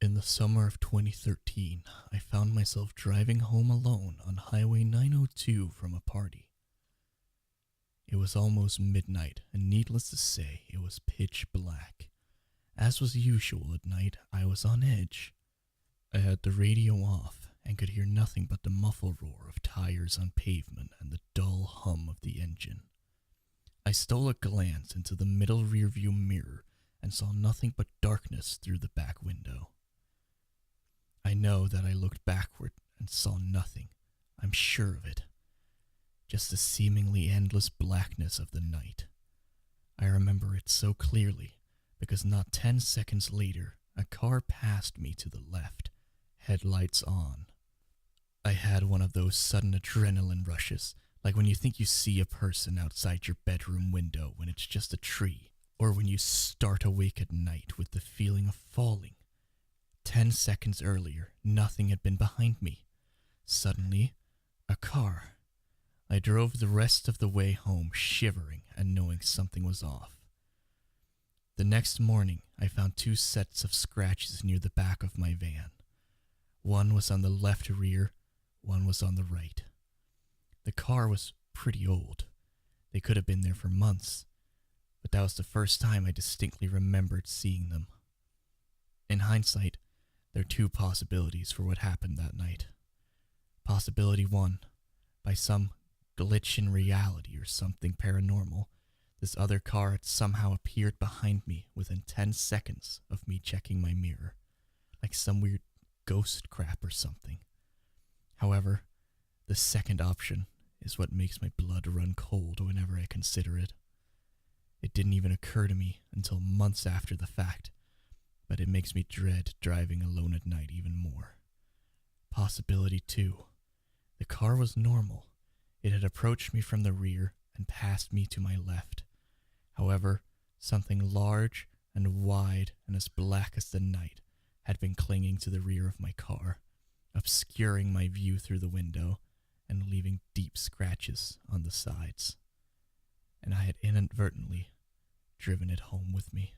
In the summer of 2013, I found myself driving home alone on Highway 902 from a party. It was almost midnight, and needless to say, it was pitch black. As was usual at night, I was on edge. I had the radio off and could hear nothing but the muffled roar of tires on pavement and the dull hum of the engine. I stole a glance into the middle rearview mirror and saw nothing but darkness through the back window. I know that I looked backward and saw nothing. I'm sure of it. Just the seemingly endless blackness of the night. I remember it so clearly because not 10 seconds later, a car passed me to the left, headlights on. I had one of those sudden adrenaline rushes, like when you think you see a person outside your bedroom window when it's just a tree, or when you start awake at night with the feeling of falling. 10 seconds earlier, nothing had been behind me. Suddenly, a car. I drove the rest of the way home shivering and knowing something was off. The next morning, I found 2 sets of scratches near the back of my van. One was on the left rear, one was on the right. The car was pretty old. They could have been there for months, but that was the first time I distinctly remembered seeing them. In hindsight, there are 2 possibilities for what happened that night. Possibility 1, by some glitch in reality or something paranormal, this other car had somehow appeared behind me within 10 seconds of me checking my mirror, like some weird ghost crap or something. However, the second option is what makes my blood run cold whenever I consider it. It didn't even occur to me until months after the fact, but it makes me dread driving alone at night even more. Possibility 2. The car was normal. It had approached me from the rear and passed me to my left. However, something large and wide and as black as the night had been clinging to the rear of my car, obscuring my view through the window and leaving deep scratches on the sides. And I had inadvertently driven it home with me.